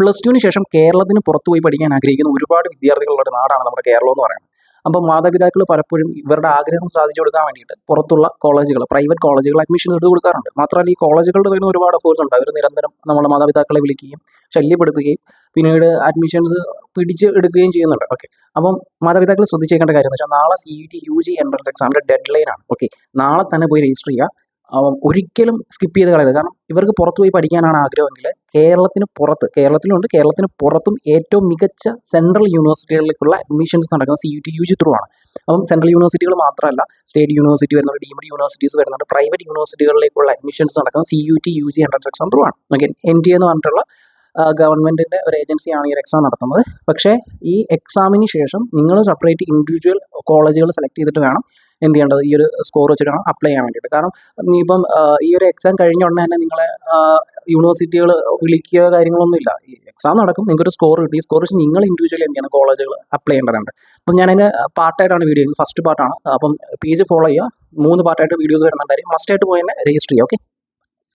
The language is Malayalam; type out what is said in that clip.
+2 ശേഷം കേരളത്തിന് പുറത്ത് പോയി പഠിക്കാൻ ആഗ്രഹിക്കുന്ന ഒരുപാട് വിദ്യാർത്ഥികളുള്ള ഒരു നാടാണ് നമ്മുടെ കേരളം എന്ന് പറയുന്നത്. അപ്പം മാതാപിതാക്കൾ പലപ്പോഴും ഇവരുടെ ആഗ്രഹം സാധിച്ചു കൊടുക്കാൻ വേണ്ടിയിട്ട് പുറത്തുള്ള കോളേജുകൾ, പ്രൈവറ്റ് കോളേജുകൾ അഡ്മിഷൻ എടുത്ത് കൊടുക്കാറുണ്ട്. മാത്രമല്ല ഈ കോളേജുകളുടെ തന്നെ ഒരുപാട് എഫേർട്സ് ഉണ്ട്. അവർ നിരന്തരം നമ്മുടെ മാതാപിതാക്കളെ വിളിക്കുകയും ശല്യപ്പെടുത്തുകയും പിന്നീട് അഡ്മിഷൻസ് പിടിച്ച് എടുക്കുകയും ചെയ്യുന്നുണ്ട്. ഓക്കെ, അപ്പം മാതാപിതാക്കൾ ശ്രദ്ധിച്ചേക്കേണ്ട കാര്യം എന്ന് വെച്ചാൽ നാളെ CET UG എൻട്രൻസ് എക്സാമിൻ്റെ ഡെഡ് ലൈൻ ആണ്. ഓക്കെ, നാളെ തന്നെ പോയി രജിസ്റ്റർ ചെയ്യുക. ഒരിക്കലും സ്കിപ്പ് ചെയ്ത് കളയരുത്. കാരണം ഇവർക്ക് പുറത്ത് പോയി പഠിക്കാനാണ് ആഗ്രഹമെങ്കിൽ കേരളത്തിന് പുറത്ത്, കേരളത്തിലുണ്ട്, കേരളത്തിന് പുറത്തും ഏറ്റവും മികച്ച സെൻട്രൽ യൂണിവേഴ്സിറ്റികളിലേക്കുള്ള അഡ്മിഷൻസ് നടക്കുന്നത് CET UG ത്രൂ ആണ്. അപ്പം സെൻട്രൽ യൂണിവേഴ്സിറ്റികൾ മാത്രമല്ല, സ്റ്റേറ്റ് യൂണിവേഴ്സിറ്റി വരുന്നുണ്ട്, ഡീംഡ് യൂണിവേഴ്സിറ്റീസ് വരുന്നുണ്ട്, പ്രൈവറ്റ് യൂണിവേഴ്സിറ്റികളിലേക്കുള്ള അഡ്മിഷൻസ് നടക്കുന്നത് CUT UG entrance exam through ആണ്. ഓക്കെ, NTA എന്ന് പറഞ്ഞിട്ടുള്ള ഗവൺമെൻറ്റിൻ്റെ ഒരു ഏജൻസിയാണ് ഈ ഒരു എക്സാം നടത്തുന്നത്. പക്ഷേ ഈ എക്സാമിന് ശേഷം നിങ്ങൾ സെപ്പറേറ്റ് ഇൻഡിവിജ്വൽ കോളേജുകൾ സെലക്ട് ചെയ്തിട്ട് വേണം എന്ത് ചെയ്യേണ്ടത്, ഈ ഒരു സ്കോർ വെച്ചിട്ട് വേണം അപ്ലൈ ചെയ്യാൻ വേണ്ടിയിട്ട്. കാരണം ഇനിയിപ്പം ഈ ഒരു എക്സാം കഴിഞ്ഞ ഉടനെ തന്നെ നിങ്ങളെ യൂണിവേഴ്സിറ്റികൾ വിളിക്കുക കാര്യങ്ങളൊന്നുമില്ല. ഈ എക്സാം നടക്കും, നിങ്ങൾക്കൊരു സ്കോർ കിട്ടി, ഈ സ്കോർ വെച്ച് നിങ്ങൾ ഇൻഡിവിജ്വലി എന്ത് ചെയ്യണം, കോളേജുകൾ അപ്ലൈ ചെയ്യേണ്ടതുണ്ട്. അപ്പം ഞാനതിൻ്റെ പാർട്ടായിട്ടാണ് വീഡിയോ ചെയ്യുന്നത്, ഫസ്റ്റ് പാർട്ടാണ്. അപ്പം പേജ് ഫോളോ ചെയ്യുക, 3 പാർട്ടായിട്ട് വീഡിയോസ് വരുന്നുണ്ടായിരിക്കും. മസ്റ്റായിട്ട് പോയി തന്നെ രജിസ്റ്റർ ചെയ്യുക. ഓക്കെ.